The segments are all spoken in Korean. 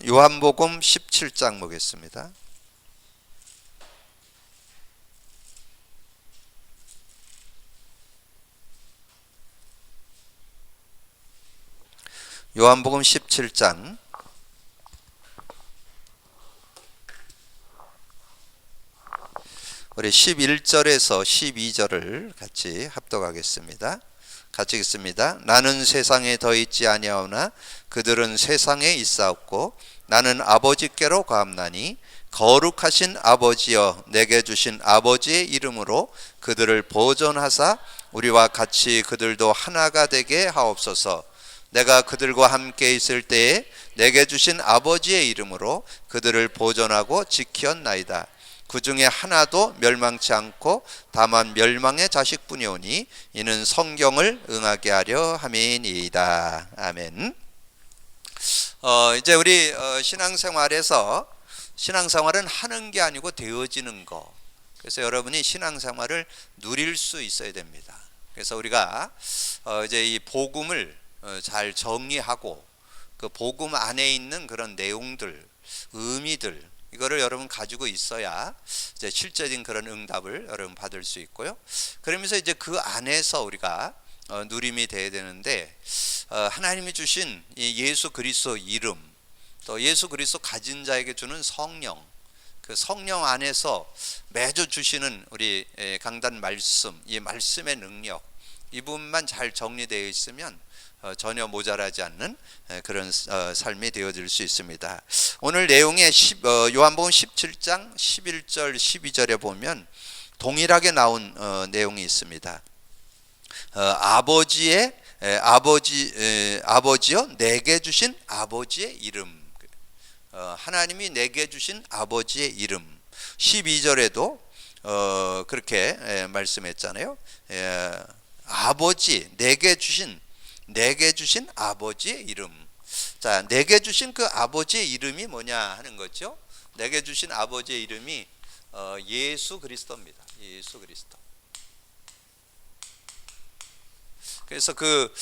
요한복음 17장 보겠습니다. 요한복음 17장 우리 11절에서 12절을 같이 합독하겠습니다. 같이 읽습니다. 나는 세상에 더 있지 아니하오나 그들은 세상에 있사옵고 나는 아버지께로 가옵나니 거룩하신 아버지여 내게 주신 아버지의 이름으로 그들을 보존하사 우리와 같이 그들도 하나가 되게 하옵소서. 내가 그들과 함께 있을 때에 내게 주신 아버지의 이름으로 그들을 보존하고 지켰나이다. 그 중에 하나도 멸망치 않고 다만 멸망의 자식뿐이오니 이는 성경을 응하게 하려 함이니이다. 아멘. 이제 우리 신앙생활에서 신앙생활은 하는 게 아니고 되어지는 거. 그래서 여러분이 신앙생활을 누릴 수 있어야 됩니다. 그래서 우리가 이제 이 복음을 잘 정리하고 그 복음 안에 있는 그런 내용들, 의미들 이거를 여러분 가지고 있어야 이제 실제적인 그런 응답을 여러분 받을 수 있고요. 그러면서 이제 그 안에서 우리가 누림이 돼야 되는데 하나님이 주신 이 예수 그리스도 이름 또 예수 그리스도 가진 자에게 주는 성령 그 성령 안에서 매주 주시는 우리 강단 말씀 이 말씀의 능력 이 부분만 잘 정리되어 있으면 전혀 모자라지 않는 그런 삶이 되어질 수 있습니다. 오늘 내용에 요한복음 17장 11절 12절에 보면 동일하게 나온 내용이 있습니다. 아버지여 내게 주신 아버지의 이름 하나님이 내게 주신 아버지의 이름 12절에도 그렇게 말씀했잖아요. 아버지 내게 주신 아버지의 이름. 자, 내게 주신 그 아버지의 이름이 뭐냐 하는 거죠. 내게 주신 아버지의 이름이 예수 그리스도입니다. 예수 그리스도. 그래서 그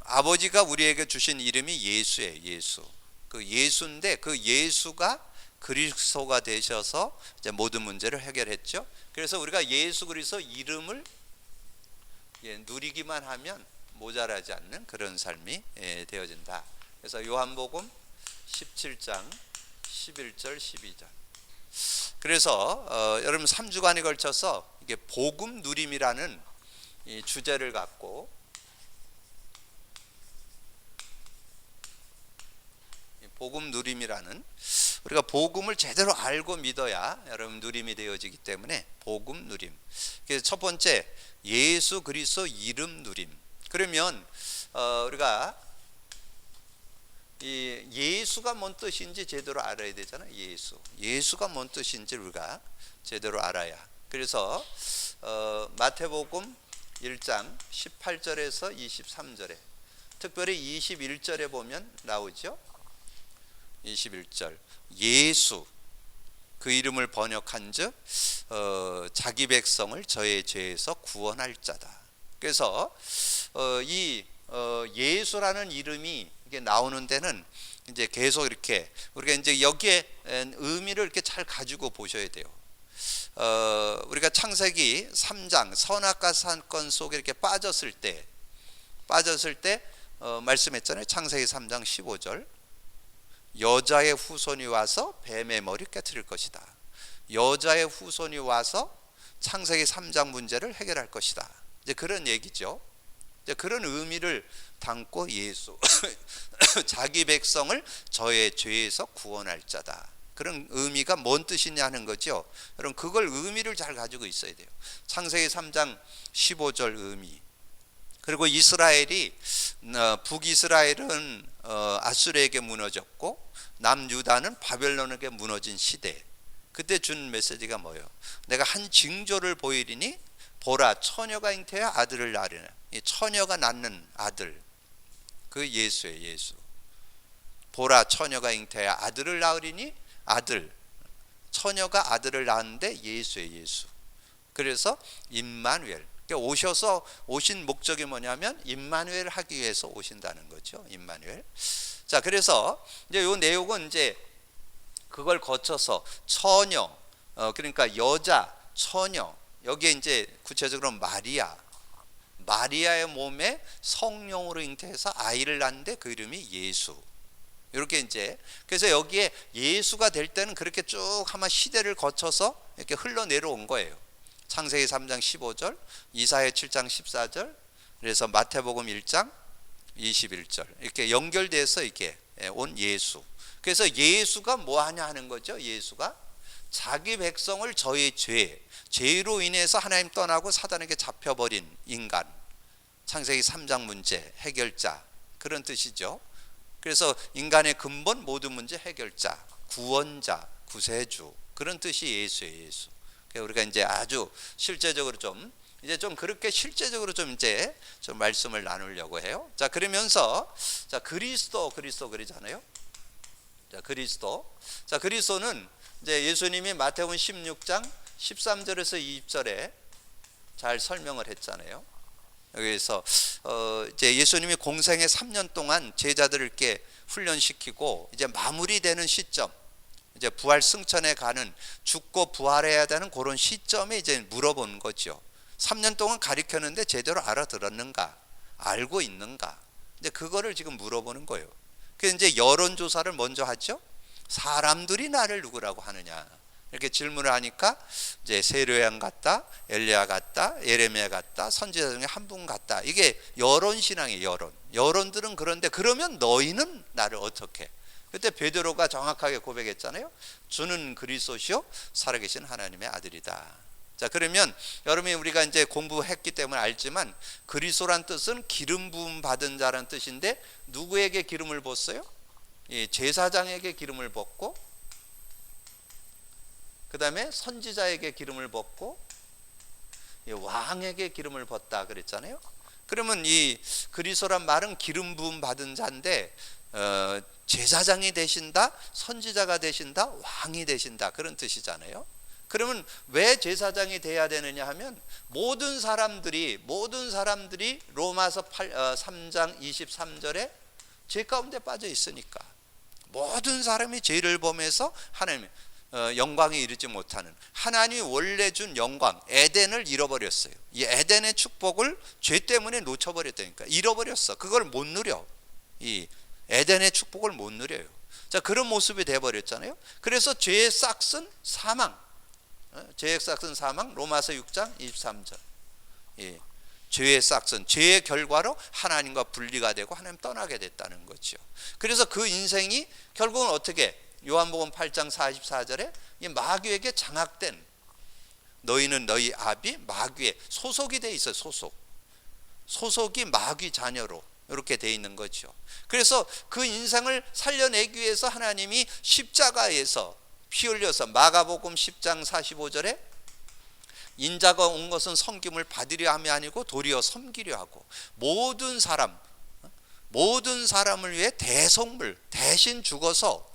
아버지가 우리에게 주신 이름이 예수예요. 예수. 그 예수인데 그 예수가 그리스도가 되셔서 이제 모든 문제를 해결했죠. 그래서 우리가 예수 그리스도 이름을 누리기만 하면 모자라지 않는 그런 삶이 되어진다. 그래서 요한복음 17장 11절 12절. 그래서 여러분 3주간에 걸쳐서 이게 복음 누림이라는 이 주제를 갖고 복음 누림이라는 우리가 복음을 제대로 알고 믿어야 여러분 누림이 되어지기 때문에 복음 누림. 그래서 첫 번째 예수 그리스도 이름 누림. 그러면 우리가 이 예수가 뭔 뜻인지 제대로 알아야 되잖아요. 예수가 뭔 뜻인지 우리가 제대로 알아야. 그래서 마태복음 1장 18절에서 23절에 특별히 21절에 보면 나오죠. 21절 예수 그 이름을 번역한즉 자기 백성을 저의 죄에서 구원할 자다. 그래서 이 예수라는 이름이 이게 나오는 데는 이제 계속 이렇게 우리가 이제 여기에 의미를 이렇게 잘 가지고 보셔야 돼요. 우리가 창세기 3장 선악과 사건 속에 이렇게 빠졌을 때 말씀했잖아요. 창세기 3장 15절 여자의 후손이 와서 뱀의 머리 깨트릴 것이다. 여자의 후손이 와서 창세기 3장 문제를 해결할 것이다. 이제 그런 얘기죠. 이제 그런 의미를 담고 예수 자기 백성을 저의 죄에서 구원할 자다. 그런 의미가 뭔 뜻이냐 하는 거죠. 여러분 그걸 의미를 잘 가지고 있어야 돼요. 창세기 3장 15절 의미. 그리고 이스라엘이 북이스라엘은 아수르에게 무너졌고 남유다는 바벨론에게 무너진 시대. 그때 준 메시지가 뭐예요? 내가 한 징조를 보이리니 보라 처녀가 잉태하여 아들을 낳으리라. 이 처녀가 낳는 아들 그 예수예요. 예수. 보라 처녀가 잉태하여 아들을 낳으리니 아들 처녀가 아들을 낳았는데 예수예요. 예수. 그래서 임마누엘 오셔서 오신 목적이 뭐냐면 임마누엘 하기 위해서 오신다는 거죠. 임마누엘. 자, 그래서 이제 요 내용은 이제 그걸 거쳐서 처녀, 그러니까 여자, 처녀, 여기에 이제 구체적으로 마리아의 몸에 성령으로 잉태해서 아이를 낳는데 그 이름이 예수. 이렇게 이제, 그래서 여기에 예수가 될 때는 그렇게 쭉 아마 시대를 거쳐서 이렇게 흘러내려온 거예요. 창세기 3장 15절, 이사야 7장 14절, 그래서 마태복음 1장 21절, 이렇게 연결돼서 이렇게 온 예수. 그래서 예수가 뭐 하냐 하는 거죠. 예수가 자기 백성을 저의 죄로 인해서 하나님 떠나고 사단에게 잡혀버린 인간, 창세기 3장 문제 해결자, 그런 뜻이죠. 그래서 인간의 근본 모든 문제 해결자, 구원자, 구세주, 그런 뜻이 예수예요. 예수. 우리가 이제 아주 실제적으로 좀 이제 좀 그렇게 실제적으로 좀 이제 좀 말씀을 나누려고 해요. 자, 그러면서 자, 그리스도 그러잖아요. 자, 그리스도는 이제 예수님이 마태복음 16장 13절에서 20절에 잘 설명을 했잖아요. 여기서 이제 예수님이 공생의 3년 동안 제자들을 이렇게 훈련시키고 이제 마무리되는 시점, 이제 부활 승천에 가는, 죽고 부활해야 되는 그런 시점에 이제 물어보는 거죠. 3년 동안 가르쳤는데 제대로 알아들었는가, 알고 있는가, 이제 그거를 지금 물어보는 거예요. 그래서 이제 여론조사를 먼저 하죠. 사람들이 나를 누구라고 하느냐, 이렇게 질문을 하니까 이제 세례요한 같다, 엘리야 같다, 예레미야 같다, 선지자 중에 한 분 같다. 이게 여론 신앙이에요. 여론들은 그런데 그러면 너희는 나를 어떻게? 그때 베드로가 정확하게 고백했잖아요. 주는 그리스도시요 살아계신 하나님의 아들이다. 자, 그러면 여러분이 우리가 이제 공부했기 때문에 알지만 그리스도란 뜻은 기름 부음 받은 자라는 뜻인데 누구에게 기름을 붓어요? 제사장에게 기름을 붓고, 그 다음에 선지자에게 기름을 붓고, 왕에게 기름을 붓다 그랬잖아요. 그러면 이 그리스도란 말은 기름 부음 받은 자인데 제사장이 되신다, 선지자가 되신다, 왕이 되신다, 그런 뜻이잖아요. 그러면 왜 제사장이 돼야 되느냐 하면 모든 사람들이 로마서 3장 23절에 죄 가운데 빠져 있으니까, 모든 사람이 죄를 범해서 하나님의 영광에 이르지 못하는, 하나님이 원래 준 영광 에덴을 잃어버렸어요. 이 에덴의 축복을 죄 때문에 놓쳐버렸다니까, 잃어버렸어. 그걸 못 누려. 이 에덴의 축복을 못 누려요. 자, 그런 모습이 돼버렸잖아요. 그래서 죄의 싹은 사망, 로마서 6장 23절. 죄의 싹은, 죄의 결과로 하나님과 분리가 되고 하나님 떠나게 됐다는 거죠. 그래서 그 인생이 결국은 어떻게, 요한복음 8장 44절에 이 마귀에게 장악된, 너희는 너희 아비 마귀에 소속이 돼 있어요. 소속이 마귀 자녀로 이렇게 돼 있는 거죠. 그래서 그 인생을 살려내기 위해서 하나님이 십자가에서 피 흘려서, 마가복음 10장 45절에 인자가 온 것은 섬김을 받으려 함이 아니고 도리어 섬기려 하고, 모든 사람을 위해 대속물 대신 죽어서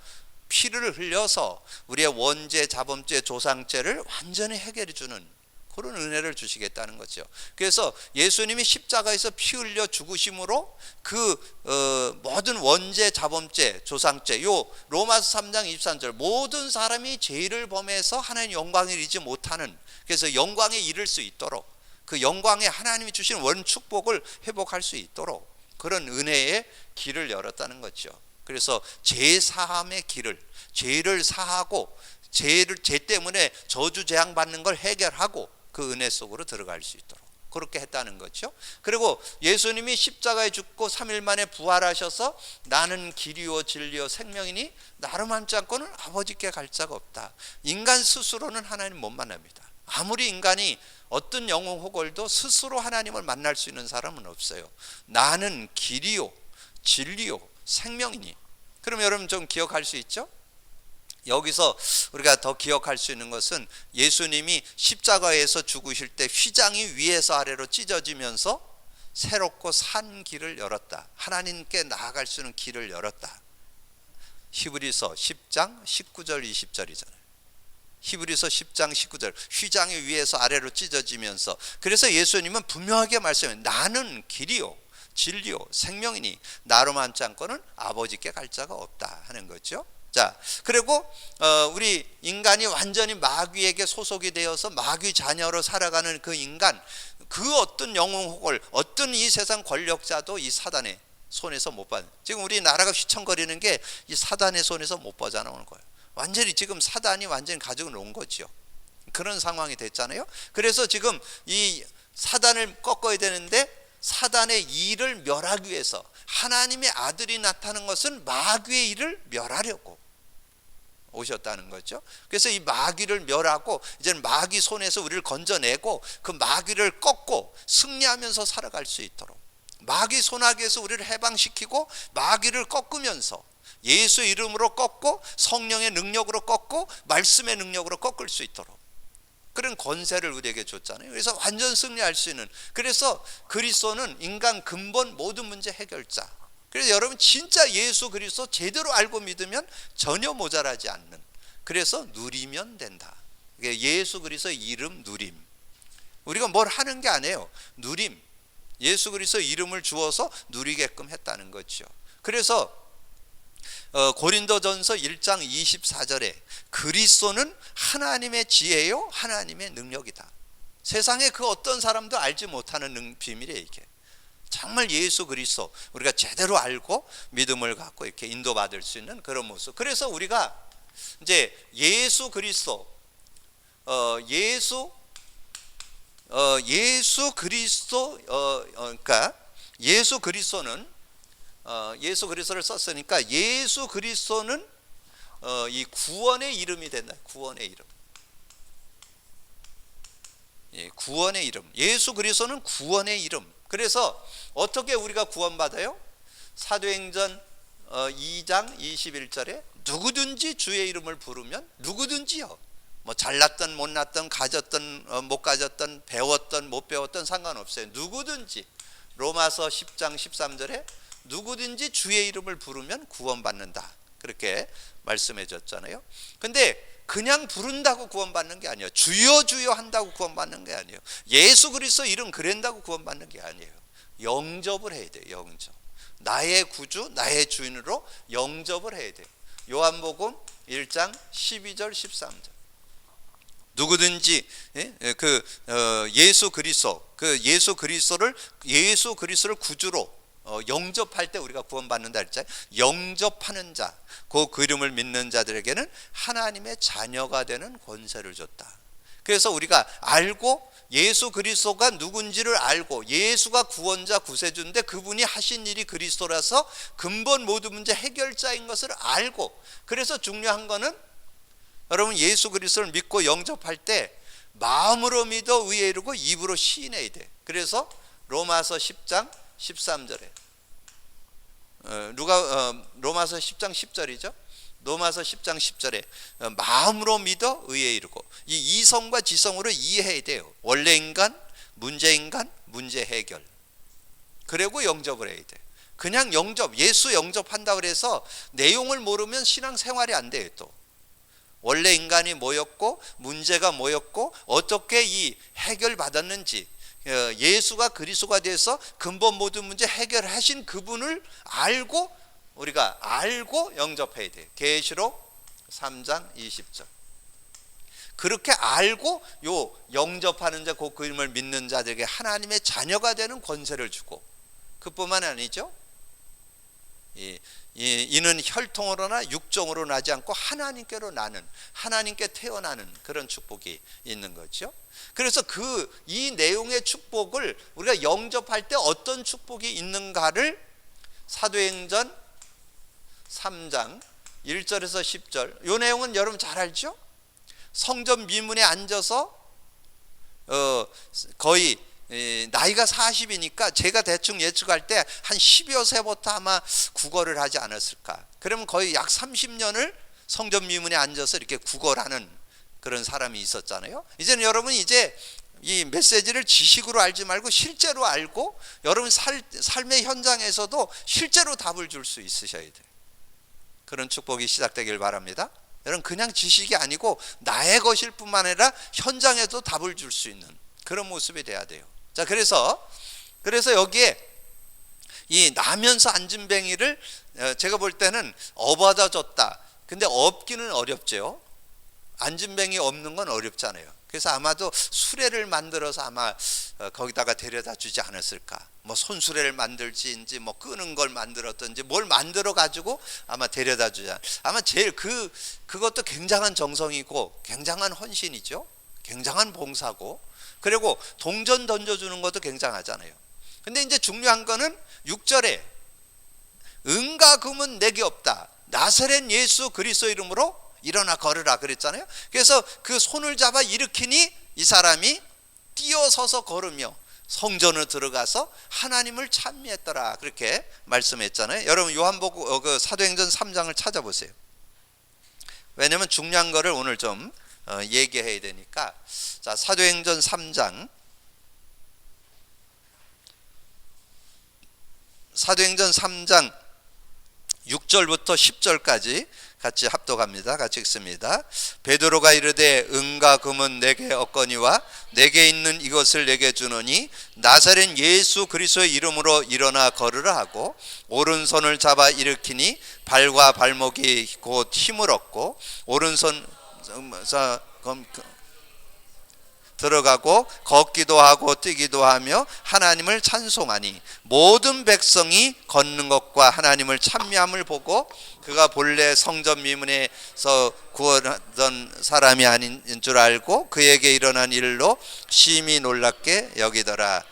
피를 흘려서 우리의 원죄, 자범죄, 조상죄를 완전히 해결해 주는 그런 은혜를 주시겠다는 거죠. 그래서 예수님이 십자가에서 피 흘려 죽으심으로 그 모든 원죄, 자범죄, 조상죄, 요 로마서 3장 23절, 모든 사람이 죄를 범해서 하나님 영광에 이르지 못하는, 그래서 영광에 이를 수 있도록, 그 영광에 하나님이 주신 원 축복을 회복할 수 있도록 그런 은혜의 길을 열었다는 거죠. 그래서 죄 사함의 길을, 죄를 사하고 죄 때문에 저주 재앙 받는 걸 해결하고 그 은혜 속으로 들어갈 수 있도록 그렇게 했다는 거죠. 그리고 예수님이 십자가에 죽고 3일 만에 부활하셔서 나는 길이요 진리요 생명이니 나로 만지 않고는 아버지께 갈 자가 없다. 인간 스스로는 하나님 못 만납니다. 아무리 인간이 어떤 영웅 호걸도 스스로 하나님을 만날 수 있는 사람은 없어요. 나는 길이요 진리요 생명이니. 그럼 여러분 좀 기억할 수 있죠? 여기서 우리가 더 기억할 수 있는 것은 예수님이 십자가에서 죽으실 때 휘장이 위에서 아래로 찢어지면서 새롭고 산 길을 열었다. 하나님께 나아갈 수 있는 길을 열었다. 히브리서 10장 19절 20절이잖아요. 히브리서 10장 19절, 휘장이 위에서 아래로 찢어지면서, 그래서 예수님은 분명하게 말씀해요. 나는 길이요 진리요 생명이니 나로 많지 않고는 아버지께 갈 자가 없다 하는 거죠. 자, 그리고 우리 인간이 완전히 마귀에게 소속이 되어서 마귀 자녀로 살아가는 그 인간, 그 어떤 영웅을 어떤 이 세상 권력자도 이 사단의 손에서 못 받는, 지금 우리 나라가 휘청거리는 게 이 사단의 손에서 못 벗어나오는 거예요. 완전히 지금 사단이 완전히 가지고 놓은 거죠. 그런 상황이 됐잖아요. 그래서 지금 이 사단을 꺾어야 되는데 사단의 일을 멸하기 위해서 하나님의 아들이 나타난 것은 마귀의 일을 멸하려고 오셨다는 거죠. 그래서 이 마귀를 멸하고 이제는 마귀 손에서 우리를 건져내고 그 마귀를 꺾고 승리하면서 살아갈 수 있도록, 마귀 손아귀에서 우리를 해방시키고 마귀를 꺾으면서 예수의 이름으로 꺾고 성령의 능력으로 꺾고 말씀의 능력으로 꺾을 수 있도록 그런 권세를 우리에게 줬잖아요. 그래서 완전 승리할 수 있는, 그래서 그리스도는 인간 근본 모든 문제 해결자. 그래서 여러분 진짜 예수 그리스도 제대로 알고 믿으면 전혀 모자라지 않는, 그래서 누리면 된다. 예수 그리스도의 이름 누림, 우리가 뭘 하는 게 아니에요. 누림, 예수 그리스도 이름을 주어서 누리게끔 했다는 거죠. 그래서 고린도전서 1장 24절에 그리스도는 하나님의 지혜요 하나님의 능력이다. 세상에 그 어떤 사람도 알지 못하는 비밀이에요. 이게 정말 예수 그리스도 우리가 제대로 알고 믿음을 갖고 이렇게 인도받을 수 있는 그런 모습. 그래서 우리가 이제 예수 그리스도 예수 그리스도 그러니까 예수 그리스도는 예수 그리스도를 썼으니까 예수 그리스도는 이 구원의 이름이 된다. 구원의 이름. 예, 구원의 이름. 예수 그리스도는 구원의 이름. 그래서 어떻게 우리가 구원받아요? 사도행전 2장 21절에 누구든지 주의 이름을 부르면, 누구든지요, 뭐 잘났던 못났던 가졌던 못 가졌던 배웠던 못 배웠던 상관없어요. 누구든지. 로마서 10장 13절에 누구든지 주의 이름을 부르면 구원받는다, 그렇게 말씀해 줬잖아요. 근데 그냥 부른다고 구원받는 게 아니에요. 주여 주여 한다고 구원받는 게 아니에요. 예수 그리스도 이름 그랜다고 구원받는 게 아니에요. 영접을 해야 돼요. 영접. 나의 구주 나의 주인으로 영접을 해야 돼요. 요한복음 1장 12절 13절. 누구든지 예수 그리스도를 구주로 영접할 때 우리가 구원받는다 했잖아요. 영접하는 자, 그 이름을 믿는 자들에게는 하나님의 자녀가 되는 권세를 줬다. 그래서 우리가 알고 예수 그리스도가 누군지를 알고 예수가 구원자 구세주인데 그분이 하신 일이 그리스도라서 근본 모든 문제 해결자인 것을 알고, 그래서 중요한 거는 여러분 예수 그리스도를 믿고 영접할 때 마음으로 믿어 의에 이르고 입으로 시인해야 돼. 그래서 로마서 10장 13절에 로마서 10장 10절이죠. 로마서 10장 10절에 마음으로 믿어 의에 이르고, 이 이성과 지성으로 이해해야 돼요. 원래 인간, 문제 해결. 그리고 영접을 해야 돼. 그냥 영접, 예수 영접한다고 해서 내용을 모르면 신앙생활이 안 돼요. 또 원래 인간이 뭐였고 문제가 뭐였고 어떻게 이 해결받았는지, 예수가 그리스도가 돼서 근본 모든 문제 해결하신 그분을 알고 우리가 알고 영접해야 돼요. 계시록 3장 20절. 그렇게 알고 요 영접하는 자, 그 이름을 믿는 자들에게 하나님의 자녀가 되는 권세를 주고, 그뿐만 아니죠. 이는 혈통으로나 육종으로 나지 않고 하나님께로 나는, 하나님께 태어나는 그런 축복이 있는 거죠. 그래서 이 내용의 축복을 우리가 영접할 때 어떤 축복이 있는가를 사도행전 3장 1절에서 10절, 이 내용은 여러분 잘 알죠? 성전 미문에 앉아서 거의 나이가 40이니까 제가 대충 예측할 때 한 10여 세부터 아마 국어를 하지 않았을까. 그러면 거의 약 30년을 성전 미문에 앉아서 이렇게 국어를 하는 그런 사람이 있었잖아요. 이제는 여러분 이제 이 메시지를 지식으로 알지 말고 실제로 알고 여러분 삶의 현장에서도 실제로 답을 줄 수 있으셔야 돼요. 그런 축복이 시작되길 바랍니다. 여러분 그냥 지식이 아니고 나의 것일 뿐만 아니라 현장에도 답을 줄 수 있는 그런 모습이 돼야 돼요. 자, 그래서 여기에 이 나면서 안진뱅이를 제가 볼 때는 업어다 줬다. 근데 업기는 어렵죠. 안진뱅이 없는 건 어렵잖아요. 그래서 아마도 수레를 만들어서 아마 거기다가 데려다 주지 않았을까. 뭐 손수레를 만들지인지 뭐 끄는 걸 만들었든지 뭘 만들어 가지고 아마 데려다 주자. 아마 제일 그것도 굉장한 정성이고 굉장한 헌신이죠. 굉장한 봉사고, 그리고 동전 던져주는 것도 굉장하잖아요. 근데 이제 중요한 거는 6절에 은과 금은 내게 없다. 나사렛 예수 그리스도 이름으로 일어나 걸으라 그랬잖아요. 그래서 그 손을 잡아 일으키니 이 사람이 뛰어서서 걸으며 성전을 들어가서 하나님을 찬미했더라, 그렇게 말씀했잖아요. 여러분 요한복음 사도행전 3장을 찾아보세요. 왜냐하면 중요한 거를 오늘 좀 얘기해야 되니까. 자, 사도행전 3장, 사도행전 3장 6절부터 10절까지 같이 합독합니다. 같이 읽습니다. 베드로가 이르되 은과 금은 내게 없거니와 내게 있는 이것을 내게 주노니 나사렛 예수 그리스도의 이름으로 일어나 걸으라 하고 오른손을 잡아 일으키니 발과 발목이 곧 힘을 얻고 오른손 들어가고 걷기도 하고 뛰기도 하며 하나님을 찬송하니 모든 백성이 걷는 것과 하나님을 찬미함을 보고 그가 본래 성전 미문에서 구원하던 사람이 아닌 줄 알고 그에게 일어난 일로 심히 놀랍게 여기더라.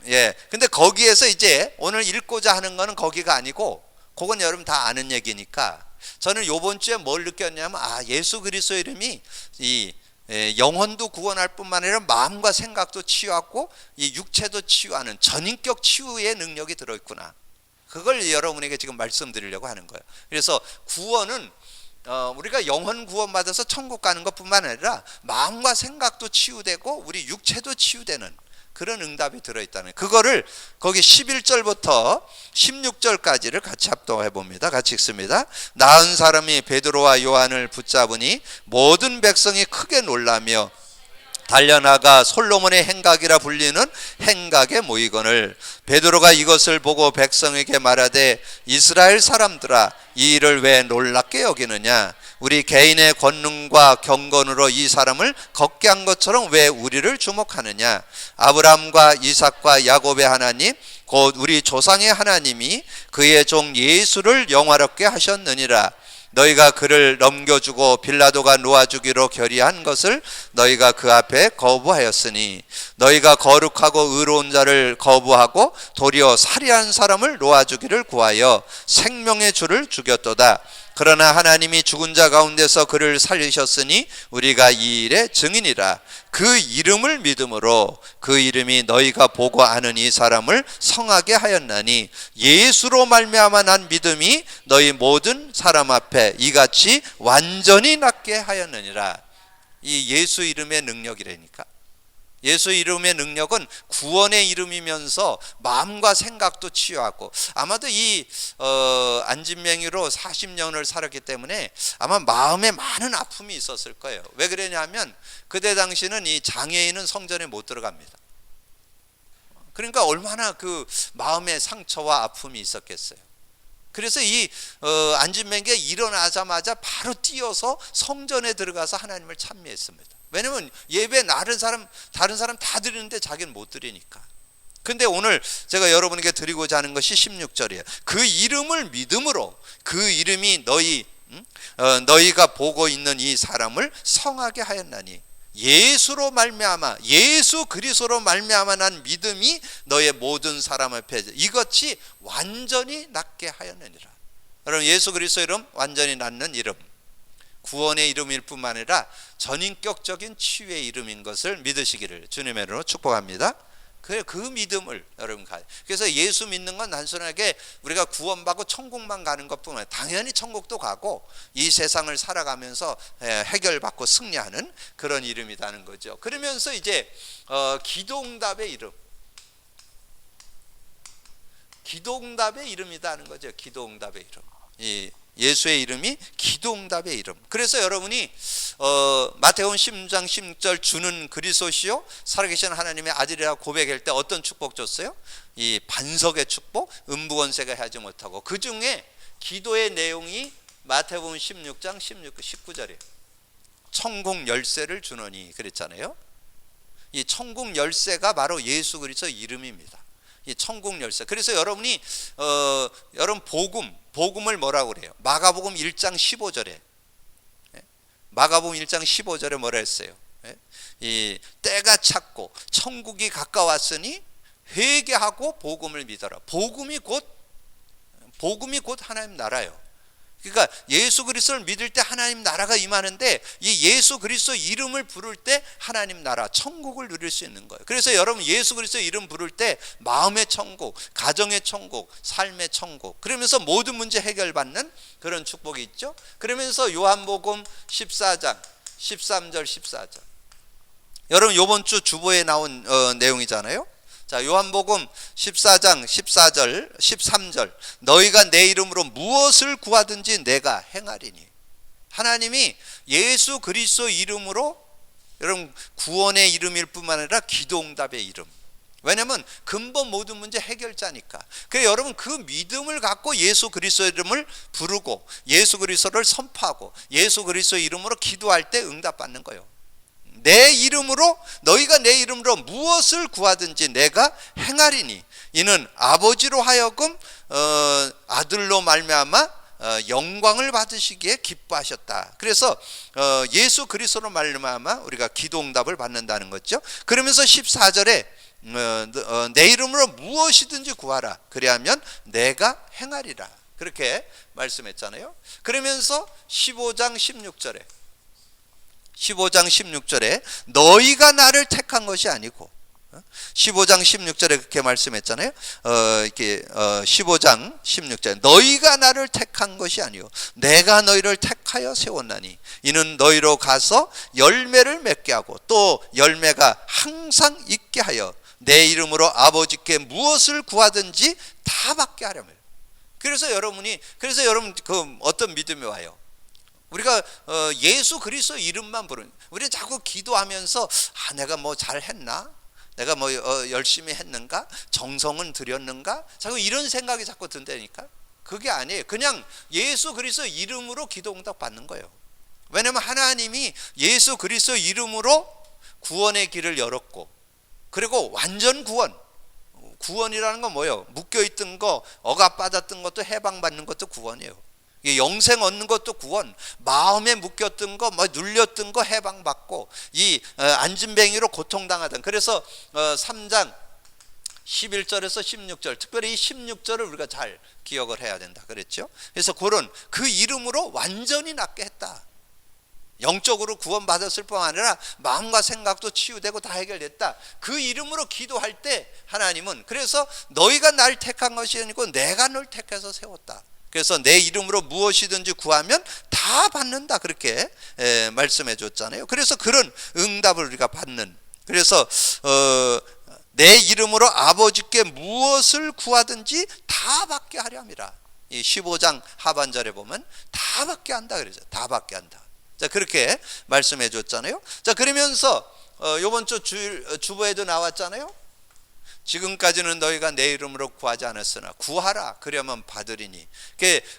예, 근데 거기에서 이제 오늘 읽고자 하는 거는 거기가 아니고, 그건 여러분 다 아는 얘기니까. 저는 요번 주에 뭘 느꼈냐면, 예수 그리스도 이름이 이 영혼도 구원할 뿐만 아니라 마음과 생각도 치유하고 이 육체도 치유하는 전인격 치유의 능력이 들어있구나. 그걸 여러분에게 지금 말씀드리려고 하는 거예요. 그래서 구원은 우리가 영혼 구원 받아서 천국 가는 것뿐만 아니라 마음과 생각도 치유되고 우리 육체도 치유되는 그런 응답이 들어있다는, 그거를 거기 11절부터 16절까지를 같이 합독해 봅니다. 같이 읽습니다. 나은 사람이 베드로와 요한을 붙잡으니 모든 백성이 크게 놀라며 달려나가 솔로몬의 행각이라 불리는 행각에 모이거늘 베드로가 이것을 보고 백성에게 말하되 이스라엘 사람들아 이 일을 왜 놀랍게 여기느냐. 우리 개인의 권능과 경건으로 이 사람을 걷게 한 것처럼 왜 우리를 주목하느냐. 아브라함과 이삭과 야곱의 하나님 곧 우리 조상의 하나님이 그의 종 예수를 영화롭게 하셨느니라. 너희가 그를 넘겨주고 빌라도가 놓아주기로 결의한 것을 너희가 그 앞에 거부하였으니 너희가 거룩하고 의로운 자를 거부하고 도리어 살해한 사람을 놓아주기를 구하여 생명의 주를 죽였도다. 그러나 하나님이 죽은 자 가운데서 그를 살리셨으니 우리가 이 일의 증인이라. 그 이름을 믿음으로 그 이름이 너희가 보고 아는 이 사람을 성하게 하였나니 예수로 말미암아 난 믿음이 너희 모든 사람 앞에 이같이 완전히 낫게 하였느니라. 이 예수 이름의 능력이라니까. 예수 이름의 능력은 구원의 이름이면서 마음과 생각도 치유하고, 아마도 이 안진뱅이로 40년을 살았기 때문에 아마 마음에 많은 아픔이 있었을 거예요. 왜 그러냐면 그때 당시는 이 장애인은 성전에 못 들어갑니다. 그러니까 얼마나 그 마음의 상처와 아픔이 있었겠어요. 그래서 이 안진뱅이가 일어나자마자 바로 뛰어서 성전에 들어가서 하나님을 찬미했습니다. 왜냐면 예배 다른 사람 다 드리는데 자기는 못 드리니까. 근데 오늘 제가 여러분에게 드리고자 하는 것이 16절이에요. 그 이름을 믿음으로 그 이름이 너희가 보고 있는 이 사람을 성하게 하였나니 예수로 말미암아 예수 그리스도로 말미암아 난 믿음이 너의 모든 사람 앞에 이것이 완전히 낫게 하였느니라. 여러분 예수 그리스도 이름 완전히 낫는 이름, 구원의 이름일 뿐만 아니라 전인격적인 치유의 이름인 것을 믿으시기를 주님의 이름으로 축복합니다. 그 믿음을 여러분 가요. 그래서 예수 믿는 건 단순하게 우리가 구원받고 천국만 가는 것뿐만 아니라 당연히 천국도 가고 이 세상을 살아가면서 해결받고 승리하는 그런 이름이라는 거죠. 그러면서 이제 기도응답의 이름, 기도응답의 이름이라는 거죠. 기도응답의 이름. 예수의 이름이 기도응답의 이름. 그래서 여러분이 마태복음 10장 16절 주는 그리스도시요 살아계신 하나님의 아들이라 고백할 때 어떤 축복 줬어요? 이 반석의 축복, 음부권세가 하지 못하고. 그 중에 기도의 내용이 마태복음 16장 19절이에요. 천국 열쇠를 주노니 그랬잖아요. 이 천국 열쇠가 바로 예수 그리스도 이름입니다. 이 천국 열쇠. 그래서 여러분이 여러분 복음을 뭐라고 그래요? 마가복음 1장 15절에 마가복음 1장 15절에 뭐라 했어요? 이 때가 찼고 천국이 가까웠으니 회개하고 복음을 믿어라. 복음이 곧 하나님 나라예요. 그러니까 예수 그리스도를 믿을 때 하나님 나라가 임하는데, 이 예수 그리스도 이름을 부를 때 하나님 나라 천국을 누릴 수 있는 거예요. 그래서 여러분 예수 그리스도 이름 부를 때 마음의 천국, 가정의 천국, 삶의 천국, 그러면서 모든 문제 해결받는 그런 축복이 있죠. 그러면서 요한복음 14장 13절 14절, 여러분 요번 주 주보에 나온 내용이잖아요. 자, 요한복음 14장 14절 13절, 너희가 내 이름으로 무엇을 구하든지 내가 행하리니. 하나님이 예수 그리스도 이름으로 여러분 구원의 이름일 뿐만 아니라 기도응답의 이름. 왜냐하면 근본 모든 문제 해결자니까. 그래서 여러분 그 믿음을 갖고 예수 그리스도 이름을 부르고 예수 그리스도를 선포하고 예수 그리스도 이름으로 기도할 때 응답받는 거예요. 내 이름으로, 너희가 내 이름으로 무엇을 구하든지 내가 행하리니, 이는 아버지로 하여금 아들로 말미암아 영광을 받으시기에 기뻐하셨다. 그래서 예수 그리스도로 말미암아 우리가 기도응답을 받는다는 거죠. 그러면서 14절에 내 이름으로 무엇이든지 구하라, 그리하면 내가 행하리라, 그렇게 말씀했잖아요. 그러면서 15장 16절에 너희가 나를 택한 것이 아니고, 15장 16절에 그렇게 말씀했잖아요. 15장 16절, 너희가 나를 택한 것이 아니요 내가 너희를 택하여 세웠나니 이는 너희로 가서 열매를 맺게 하고 또 열매가 항상 있게 하여 내 이름으로 아버지께 무엇을 구하든지 다 받게 하려면. 그래서 여러분 그 어떤 믿음이 와요? 우리가 예수 그리스도 이름만 부르는, 우리는 자꾸 기도하면서 내가 뭐 잘했나? 내가 뭐 열심히 했는가? 정성은 들였는가? 자꾸 이런 생각이 자꾸 든다니까. 그게 아니에요. 그냥 예수 그리스도 이름으로 기도 응답 받는 거예요. 왜냐하면 하나님이 예수 그리스도 이름으로 구원의 길을 열었고, 그리고 완전 구원이라는 건 뭐예요? 묶여있던 거, 억압받았던 것도 해방받는 것도 구원이에요. 영생 얻는 것도 구원, 마음에 묶였던 거, 눌렸던 거 해방받고, 이 안진뱅이로 고통당하던. 그래서 3장 11절에서 16절, 특별히 이 16절을 우리가 잘 기억을 해야 된다 그랬죠. 그래서 그런 그 이름으로 완전히 낫게 했다. 영적으로 구원받았을 뿐 아니라 마음과 생각도 치유되고 다 해결됐다. 그 이름으로 기도할 때 하나님은, 그래서 너희가 날 택한 것이 아니고 내가 널 택해서 세웠다. 그래서 내 이름으로 무엇이든지 구하면 다 받는다, 그렇게 말씀해 줬잖아요. 그래서 그런 응답을 우리가 받는, 그래서 내 이름으로 아버지께 무엇을 구하든지 다 받게 하려 함이라. 이 15장 하반절에 보면 다 받게 한다 그러죠. 다 받게 한다. 자, 그렇게 말씀해 줬잖아요. 자, 그러면서 요번 주 주보에도 나왔잖아요. 지금까지는 너희가 내 이름으로 구하지 않았으나 구하라, 그러면 받으리니.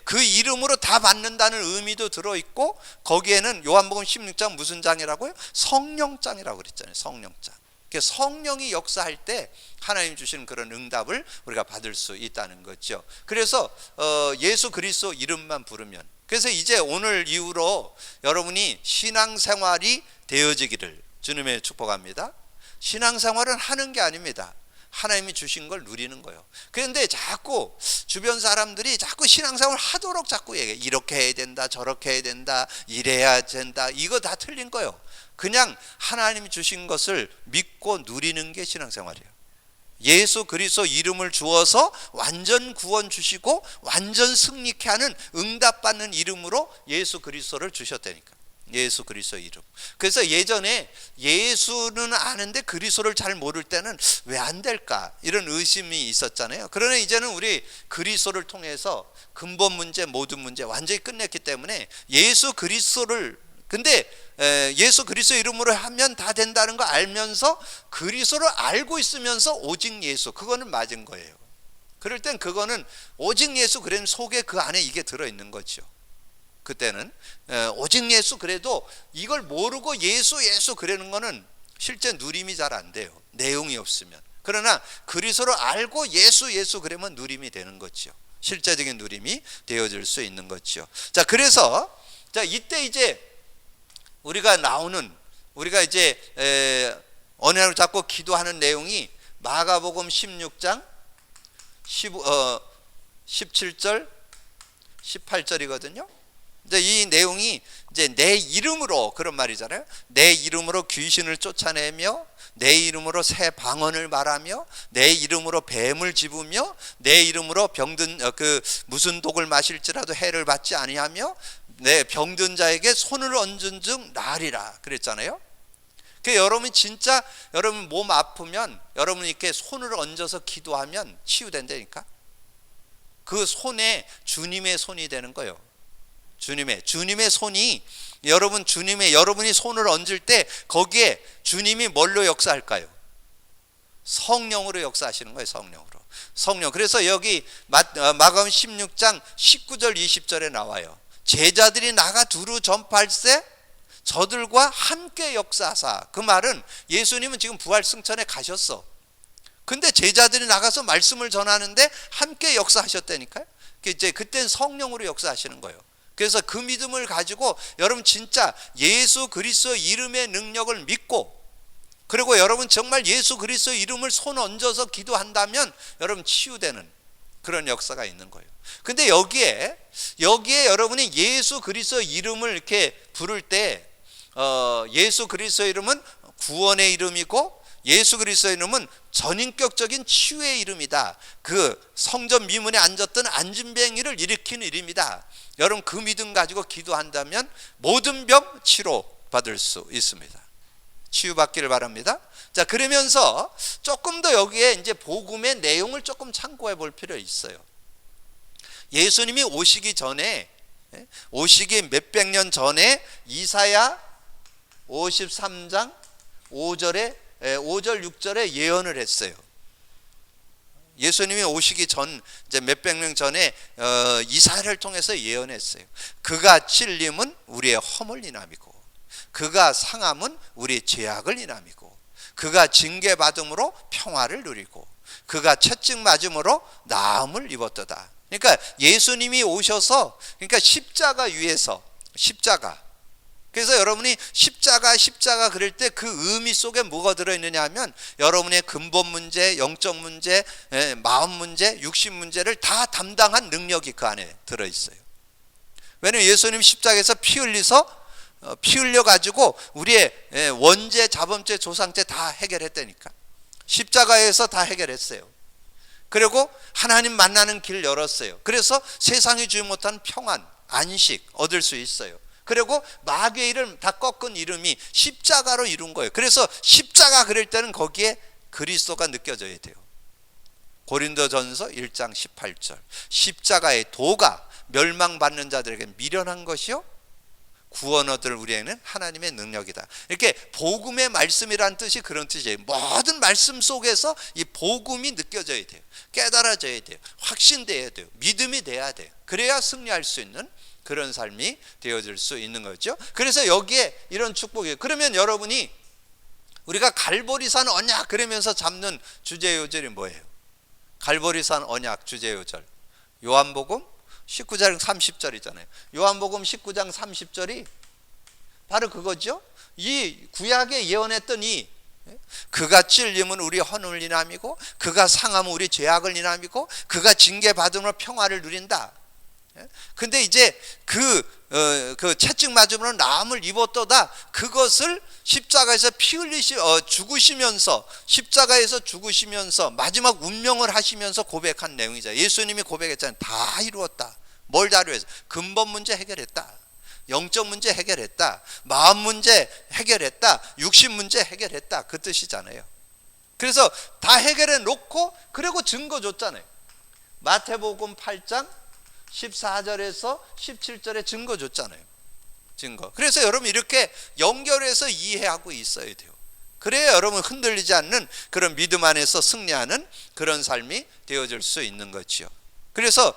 그 이름으로 다 받는다는 의미도 들어있고, 거기에는 요한복음 16장 무슨 장이라고요? 성령장이라고 그랬잖아요. 성령장. 성령이 역사할 때 하나님 주시는 그런 응답을 우리가 받을 수 있다는 거죠. 그래서 예수 그리스도 이름만 부르면, 그래서 이제 오늘 이후로 여러분이 신앙생활이 되어지기를 주님의 축복합니다. 신앙생활은 하는 게 아닙니다. 하나님이 주신 걸 누리는 거예요. 그런데 자꾸 주변 사람들이 자꾸 신앙생활 하도록 자꾸 얘기해. 이렇게 해야 된다, 저렇게 해야 된다, 이래야 된다. 이거 다 틀린 거예요. 그냥 하나님이 주신 것을 믿고 누리는 게 신앙생활이에요. 예수 그리스도 이름을 주어서 완전 구원 주시고 완전 승리케 하는, 응답받는 이름으로 예수 그리스도를 주셨다니까. 예수 그리스도의 이름. 그래서 예전에 예수는 아는데 그리스도를 잘 모를 때는 왜 안 될까 이런 의심이 있었잖아요. 그러나 이제는 우리 그리스도를 통해서 근본 문제 모든 문제 완전히 끝냈기 때문에 예수 그리스도를 근데 예수 그리스도 이름으로 하면 다 된다는 거 알면서 그리스도를 알고 있으면서 오직 예수, 그거는 맞은 거예요. 그럴 땐 그거는 오직 예수 그러면 속에 그 안에 이게 들어있는 거죠. 그때는 오직 예수 그래도 이걸 모르고 예수 그러는 거는 실제 누림이 잘 안 돼요. 내용이 없으면. 그러나 그리스도를 알고 예수 그러면 누림이 되는 거죠. 실제적인 누림이 되어질 수 있는 거죠. 자, 그래서 자 이때 이제 우리가 이제 언약을 잡고 기도하는 내용이 마가복음 16장 17절 18절이거든요. 이제 이 내용이 이제 내 이름으로 그런 말이잖아요. 내 이름으로 귀신을 쫓아내며 내 이름으로 새 방언을 말하며 내 이름으로 뱀을 집으며 내 이름으로 병든 무슨 독을 마실지라도 해를 받지 아니하며 내 병든 자에게 손을 얹은 즉 나으리라 그랬잖아요. 그 여러분이 진짜 여러분 몸 아프면 여러분이 이렇게 손을 얹어서 기도하면 치유된다니까. 그 손에 주님의 손이 되는 거예요. 주님의 손이 여러분이 손을 얹을 때 거기에 주님이 뭘로 역사할까요? 성령으로 역사하시는 거예요. 성령. 그래서 여기 마가복음 16장 19절 20절에 나와요. 제자들이 나가 두루 전파할세 저들과 함께 역사하사. 그 말은 예수님은 지금 부활 승천에 가셨어. 근데 제자들이 나가서 말씀을 전하는데 함께 역사하셨다니까요. 이제 그때는 성령으로 역사하시는 거예요. 그래서 그 믿음을 가지고 여러분 진짜 예수 그리스도 이름의 능력을 믿고 그리고 여러분 정말 예수 그리스도 이름을 손 얹어서 기도한다면 여러분 치유되는 그런 역사가 있는 거예요. 근데 여기에 여러분이 예수 그리스도 이름을 이렇게 부를 때 예수 그리스도 이름은 구원의 이름이고 예수 그리스도의 이름은 전인격적인 치유의 이름이다. 그 성전 미문에 앉았던 안진뱅이를 일으키는 이름이다. 여러분 그 믿음 가지고 기도한다면 모든 병 치료 받을 수 있습니다. 치유받기를 바랍니다. 자, 그러면서 조금 더 여기에 이제 복음의 내용을 조금 참고해 볼 필요 있어요. 예수님이 오시기 몇백 년 전에 이사야 53장 5절 6절에 예언을 했어요. 예수님이 오시기 전 이제 몇백 년 전에 이사야를 통해서 예언했어요. 그가 찔림은 우리의 허물 인함이고 그가 상함은 우리의 죄악을 인함이고 그가 징계받음으로 평화를 누리고 그가 채찍 맞음으로 나음을 입었도다. 그러니까 예수님이 오셔서 그러니까 십자가 위에서 그래서 여러분이 십자가 그럴 때 그 의미 속에 뭐가 들어있느냐 하면 여러분의 근본 문제, 영적 문제, 마음 문제, 육신 문제를 다 담당한 능력이 그 안에 들어있어요. 왜냐하면 예수님 십자가에서 피 흘려가지고 우리의 원죄, 자범죄, 조상죄 다 해결했다니까. 십자가에서 다 해결했어요. 그리고 하나님 만나는 길 열었어요. 그래서 세상이 주지 못한 평안, 안식 얻을 수 있어요. 그리고 마귀의 이름 다 꺾은 이름이 십자가로 이룬 거예요. 그래서 십자가 그럴 때는 거기에 그리스도가 느껴져야 돼요. 고린도전서 1장 18절 십자가의 도가 멸망받는 자들에게 미련한 것이요 구원 얻을 우리에게는 하나님의 능력이다. 이렇게 복음의 말씀이란 뜻이 그런 뜻이에요. 모든 말씀 속에서 이 복음이 느껴져야 돼요. 깨달아져야 돼요. 확신돼야 돼요. 믿음이 돼야 돼요. 그래야 승리할 수 있는 그런 삶이 되어질 수 있는 거죠. 그래서 여기에 이런 축복이에요. 그러면 여러분이 우리가 갈보리산 언약 그러면서 잡는 주제요절이 뭐예요? 갈보리산 언약 주제요절 요한복음 19장 30절이잖아요. 요한복음 19장 30절이 바로 그거죠. 이 구약에 예언했던 그가 찔림은 우리 헌을 인함이고 그가 상함은 우리 죄악을 인함이고 그가 징계받음으로 평화를 누린다. 근데 이제 그 채찍 맞음으로 나음을 입었도다. 그것을 십자가에서 십자가에서 죽으시면서 마지막 운명을 하시면서 고백한 내용이죠. 예수님이 고백했잖아요. 다 이루었다. 뭘 다 이루었어? 근본 문제 해결했다. 영적 문제 해결했다, 마음 문제 해결했다, 육신 문제 해결했다, 그 뜻이잖아요. 그래서 다 해결해 놓고 그리고 증거 줬잖아요. 마태복음 8장 14절에서 17절에 증거 줬잖아요. 증거. 그래서 여러분 이렇게 연결해서 이해하고 있어야 돼요. 그래야 여러분 흔들리지 않는 그런 믿음 안에서 승리하는 그런 삶이 되어질 수 있는 거지요. 그래서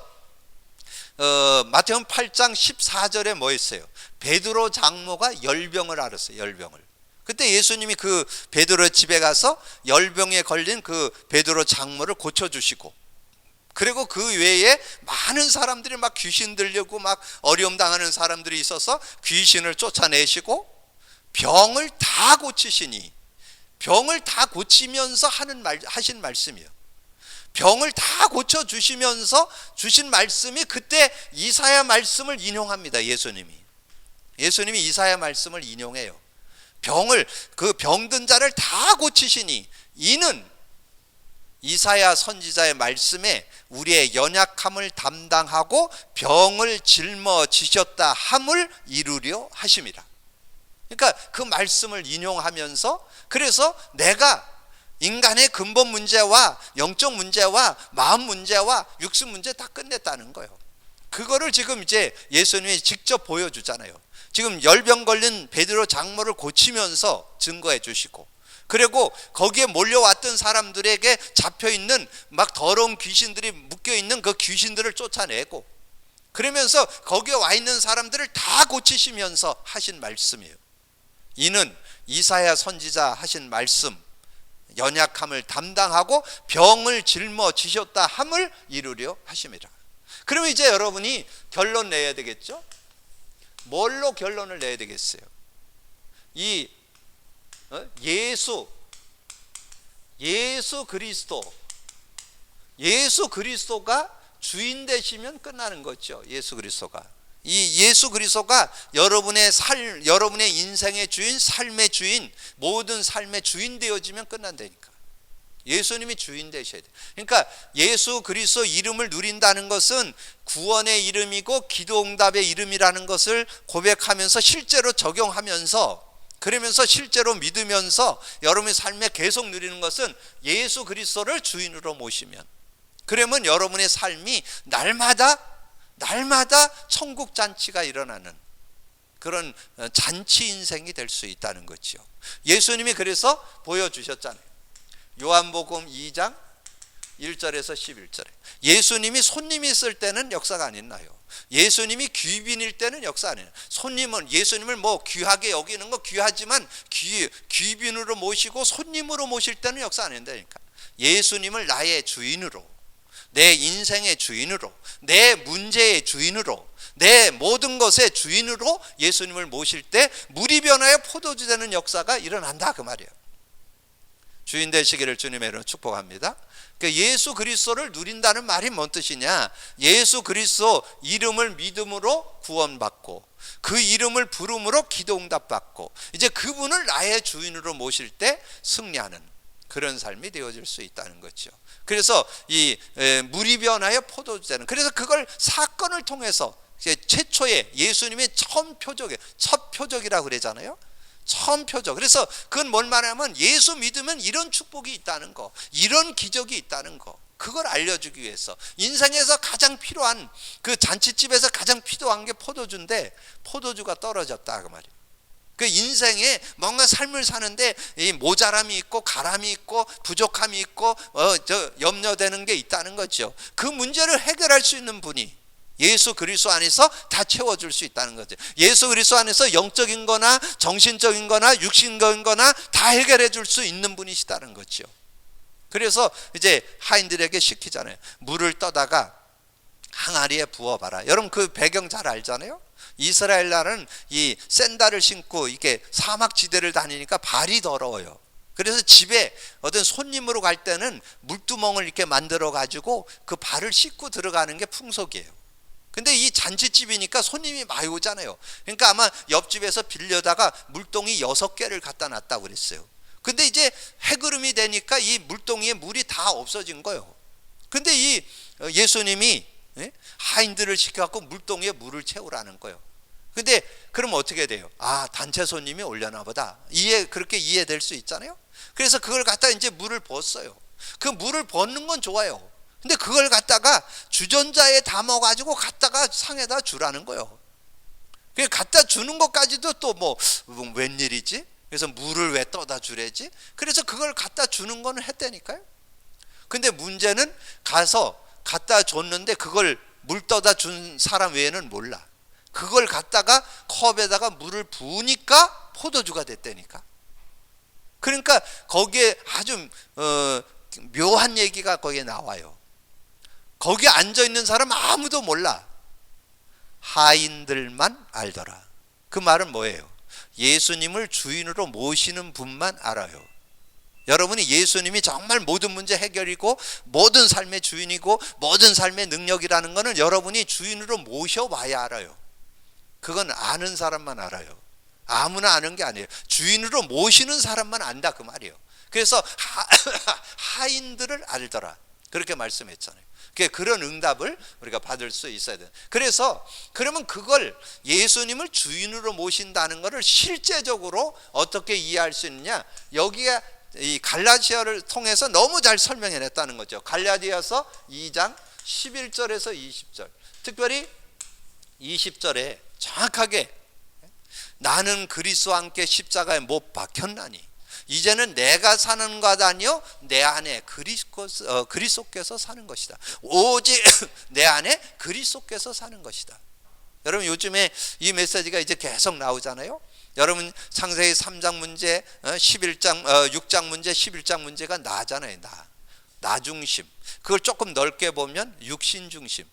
마태복음 8장 14절에 뭐 했어요? 베드로 장모가 열병을 앓았어요. 열병을. 그때 예수님이 그 베드로 집에 가서 열병에 걸린 그 베드로 장모를 고쳐주시고, 그리고 그 외에 많은 사람들이 막 귀신 들려고 막 어려움 당하는 사람들이 있어서 귀신을 쫓아내시고, 병을 다 고치시니, 병을 다 고치면서 하신 말씀이에요. 병을 다 고쳐주시면서 주신 말씀이 그때 이사야 말씀을 인용합니다. 예수님이 이사야 말씀을 인용해요. 그 병든 자를 다 고치시니 이는 이사야 선지자의 말씀에 우리의 연약함을 담당하고 병을 짊어지셨다 함을 이루려 하심이라. 그러니까 그 말씀을 인용하면서, 그래서 내가 인간의 근본 문제와 영적 문제와 마음 문제와 육신 문제 다 끝냈다는 거예요. 그거를 지금 이제 예수님이 직접 보여주잖아요. 지금 열병 걸린 베드로 장모를 고치면서 증거해 주시고, 그리고 거기에 몰려왔던 사람들에게 잡혀있는 막 더러운 귀신들이 묶여있는 그 귀신들을 쫓아내고, 그러면서 거기에 와 있는 사람들을 다 고치시면서 하신 말씀이에요. 이는 이사야 선지자 하신 말씀, 연약함을 담당하고 병을 짊어지셨다 함을 이루려 하심이라. 그러면 이제 여러분이 결론 내야 되겠죠? 뭘로 결론을 내야 되겠어요? 이 예수 그리스도가 주인 되시면 끝나는 거죠. 예수 그리스도가. 이 예수 그리스도가 여러분의 인생의 주인, 삶의 주인, 모든 삶의 주인 되어지면 끝난다니까. 예수님이 주인 되셔야 돼요. 그러니까 예수 그리스도 이름을 누린다는 것은 구원의 이름이고 기도응답의 이름이라는 것을 고백하면서 실제로 적용하면서, 그러면서 실제로 믿으면서 여러분의 삶에 계속 누리는 것은 예수 그리스도를 주인으로 모시면, 그러면 여러분의 삶이 날마다 천국 잔치가 일어나는 그런 잔치 인생이 될 수 있다는 거죠. 예수님이 그래서 보여주셨잖아요. 요한복음 2장 1절에서 11절에 예수님이 손님이 있을 때는 역사가 안 일어나요. 예수님이 귀빈일 때는 역사 안 일어나요. 예수님을 뭐 귀하게 여기는 거 귀하지만 귀빈으로 모시고 손님으로 모실 때는 역사 안 일어나니까. 예수님을 나의 주인으로, 내 인생의 주인으로, 내 문제의 주인으로, 내 모든 것의 주인으로 예수님을 모실 때 물이 변하여 포도주 되는 역사가 일어난다, 그 말이에요. 주인 되시기를 주님의 이름으로 축복합니다. 예수 그리스도를 누린다는 말이 뭔 뜻이냐? 예수 그리스도 이름을 믿음으로 구원받고, 그 이름을 부름으로 기도응답 받고, 이제 그분을 나의 주인으로 모실 때 승리하는 그런 삶이 되어질 수 있다는 거죠. 그래서 이 물이 변하여 포도주 되는, 그래서 그걸 사건을 통해서 최초의 예수님의 첫 표적이라고 그러잖아요. 처음 표적. 그래서 그건 뭔 말이냐면 예수 믿으면 이런 축복이 있다는 거, 이런 기적이 있다는 거, 그걸 알려주기 위해서 인생에서 가장 필요한, 그 잔치집에서 가장 필요한 게 포도주인데 포도주가 떨어졌다, 그 말이에요. 그 인생에 뭔가 삶을 사는데 이 모자람이 있고 가람이 있고 부족함이 있고 염려되는 게 있다는 거죠. 그 문제를 해결할 수 있는 분이 예수 그리스도 안에서 다 채워줄 수 있다는 거죠. 예수 그리스도 안에서 영적인 거나 정신적인 거나 육신적인 거나 다 해결해 줄 수 있는 분이시다는 거죠. 그래서 이제 하인들에게 시키잖아요. 물을 떠다가 항아리에 부어봐라. 여러분 그 배경 잘 알잖아요. 이스라엘 나라는 이 샌들을 신고 이렇게 사막 지대를 다니니까 발이 더러워요. 그래서 집에 어떤 손님으로 갈 때는 물두멍을 이렇게 만들어 가지고 그 발을 씻고 들어가는 게 풍속이에요. 근데 이 잔치집이니까 손님이 많이 오잖아요. 그러니까 아마 옆집에서 빌려다가 물동이 6개를 갖다 놨다고 그랬어요. 근데 이제 해그름이 되니까 이 물동이에 물이 다 없어진 거예요. 근데 이 예수님이 하인들을 시켜갖고 물동이에 물을 채우라는 거예요. 근데 그럼 어떻게 돼요? 아, 단체 손님이 올려나 보다. 그렇게 이해될 수 있잖아요. 그래서 그걸 갖다 이제 물을 부었어요. 그 물을 붓는 건 좋아요. 근데 그걸 갖다가 주전자에 담아가지고 갖다가 상에다 주라는 거예요. 그 갖다 주는 것까지도 또 뭐 웬일이지? 그래서 물을 왜 떠다 주래지? 그래서 그걸 갖다 주는 거는 했다니까요. 근데 문제는 가서 갖다 줬는데 그걸 물 떠다 준 사람 외에는 몰라. 그걸 갖다가 컵에다가 물을 부으니까 포도주가 됐다니까. 그러니까 거기에 아주 묘한 얘기가 거기에 나와요. 거기에 앉아있는 사람 아무도 몰라. 하인들만 알더라. 그 말은 뭐예요? 예수님을 주인으로 모시는 분만 알아요. 여러분이 예수님이 정말 모든 문제 해결이고 모든 삶의 주인이고 모든 삶의 능력이라는 것은 여러분이 주인으로 모셔봐야 알아요. 그건 아는 사람만 알아요. 아무나 아는 게 아니에요. 주인으로 모시는 사람만 안다 그 말이에요. 그래서 하인들을 알더라 그렇게 말씀했잖아요. 그런 응답을 우리가 받을 수 있어야 돼요. 그래서 그러면 그걸 예수님을 주인으로 모신다는 것을 실제적으로 어떻게 이해할 수 있느냐, 여기에 이 갈라디아를 통해서 너무 잘 설명해 냈다는 거죠. 갈라디아서 2장 11절에서 20절, 특별히 20절에 정확하게 나는 그리스도와 함께 십자가에 못 박혔나니 이제는 내가 사는 것 아니요 내 안에 그리스도께서 사는 것이다. 오직 내 안에 그리스도께서 사는 것이다. 여러분 요즘에 이 메시지가 이제 계속 나오잖아요. 여러분 창세기 3장 문제, 6장 문제, 11장 문제가 나잖아요. 나 중심. 그걸 조금 넓게 보면 육신 중심.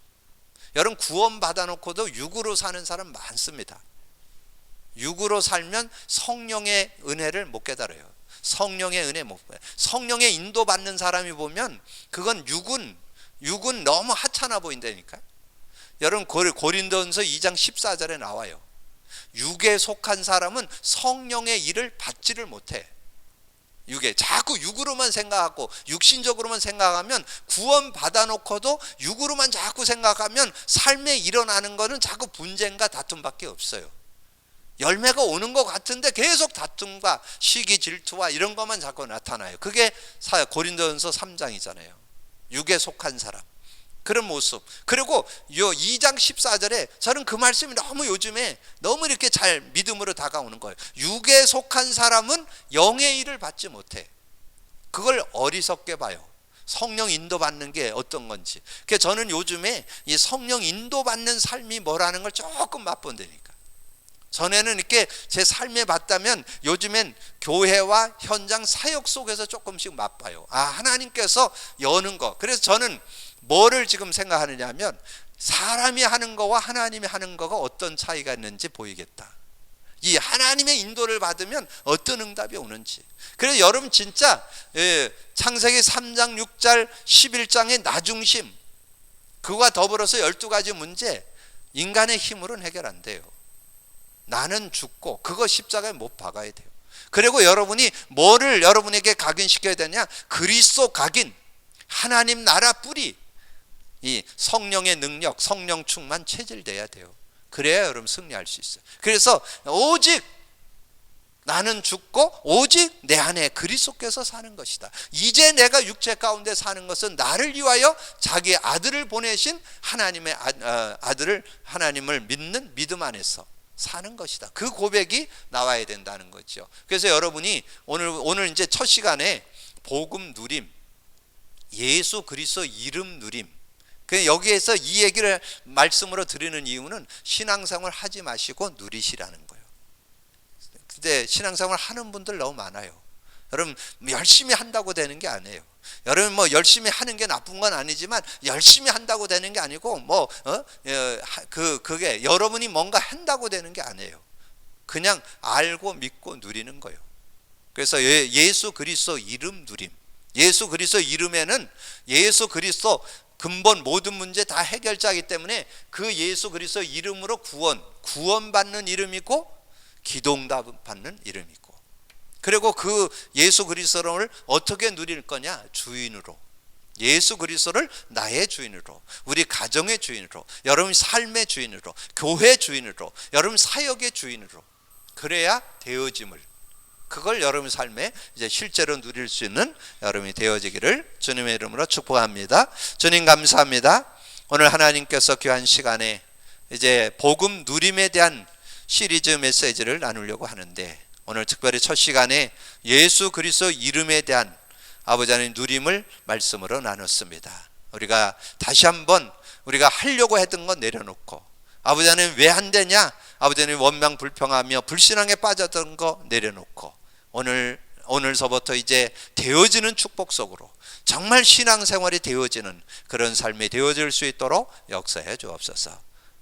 여러분 구원 받아놓고도 육으로 사는 사람 많습니다. 육으로 살면 성령의 은혜를 못 깨달아요. 성령의 은혜 못 봐요. 성령의 인도받는 사람이 보면 그건 육은 너무 하찮아 보인다니까요. 여러분 고린도전서 2장 14절에 나와요. 육에 속한 사람은 성령의 일을 받지를 못해. 자꾸 육으로만 생각하고 육신적으로만 생각하면 구원 받아놓고도 육으로만 자꾸 생각하면 삶에 일어나는 거는 자꾸 분쟁과 다툼밖에 없어요. 열매가 오는 것 같은데 계속 다툼과 시기 질투와 이런 것만 자꾸 나타나요. 그게 고린도전서 3장이잖아요. 육에 속한 사람 그런 모습. 그리고 2장 14절에 저는 그 말씀이 너무 요즘에 너무 이렇게 잘 믿음으로 다가오는 거예요. 육에 속한 사람은 영의 일을 받지 못해. 그걸 어리석게 봐요. 성령 인도받는 게 어떤 건지. 그래서 저는 요즘에 이 성령 인도받는 삶이 뭐라는 걸 조금 맛본다니까. 전에는 이렇게 제 삶에 봤다면 요즘엔 교회와 현장 사역 속에서 조금씩 맛봐요. 하나님께서 여는 거. 그래서 저는 뭐를 지금 생각하느냐 하면 사람이 하는 거와 하나님이 하는 거가 어떤 차이가 있는지 보이겠다. 이 하나님의 인도를 받으면 어떤 응답이 오는지. 그래서 여러분 진짜 창세기 3장 6절 11장의 나중심, 그와 더불어서 12가지 문제 인간의 힘으로는 해결 안 돼요. 나는 죽고 그거 십자가에 못 박아야 돼요. 그리고 여러분이 뭐를 여러분에게 각인시켜야 되냐, 그리스도 각인, 하나님 나라 뿌리, 이 성령의 능력, 성령 충만 체질돼야 돼요. 그래야 여러분 승리할 수 있어요. 그래서 오직 나는 죽고 오직 내 안에 그리스도께서 사는 것이다. 이제 내가 육체 가운데 사는 것은 나를 위하여 자기 아들을 보내신 하나님의 아들을, 하나님을 믿는 믿음 안에서 사는 것이다. 그 고백이 나와야 된다는 거죠. 그래서 여러분이 오늘 이제 첫 시간에 복음 누림, 예수 그리스도 이름 누림, 여기에서 이 얘기를 말씀으로 드리는 이유는 신앙생활 하지 마시고 누리시라는 거예요. 근데 신앙생활 하는 분들 너무 많아요. 여러분 열심히 한다고 되는 게 아니에요. 여러분 뭐 열심히 하는 게 나쁜 건 아니지만 열심히 한다고 되는 게 아니고 그게 여러분이 뭔가 한다고 되는 게 아니에요. 그냥 알고 믿고 누리는 거예요. 그래서 예수 그리스도 이름 누림. 예수 그리스도 이름에는 예수 그리스도 근본 모든 문제 다 해결자이기 때문에 그 예수 그리스도 이름으로 구원받는 이름이고 기도응답 받는 이름이고, 그리고 그 예수 그리스도를 어떻게 누릴 거냐, 주인으로. 예수 그리스도를 나의 주인으로, 우리 가정의 주인으로, 여러분 삶의 주인으로, 교회 주인으로, 여러분 사역의 주인으로, 그래야 되어짐을, 그걸 여러분 삶에 이제 실제로 누릴 수 있는 여러분이 되어지기를 주님의 이름으로 축복합니다. 주님 감사합니다. 오늘 하나님께서 귀한 시간에 이제 복음 누림에 대한 시리즈 메시지를 나누려고 하는데, 오늘 특별히 첫 시간에 예수 그리스도 이름에 대한 아버지 하나님 누림을 말씀으로 나눴습니다. 우리가 다시 한번 우리가 하려고 했던 건 내려놓고, 아버지 하나님 왜 안 되냐, 아버지 하나님 원망 불평하며 불신앙에 빠졌던 거 내려놓고, 오늘서부터 이제 되어지는 축복 속으로 정말 신앙생활이 되어지는 그런 삶이 되어질 수 있도록 역사해 주옵소서.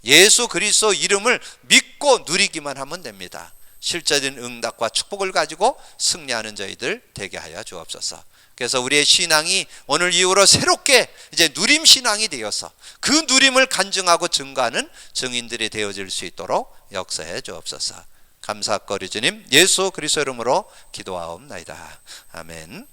예수 그리스도 이름을 믿고 누리기만 하면 됩니다. 실제적인 응답과 축복을 가지고 승리하는 저희들 되게 하여 주옵소서. 그래서 우리의 신앙이 오늘 이후로 새롭게 이제 누림 신앙이 되어서 그 누림을 간증하고 증거하는 증인들이 되어질 수 있도록 역사해 주옵소서. 감사거리 주님 예수 그리스도 이름으로 기도하옵나이다. 아멘.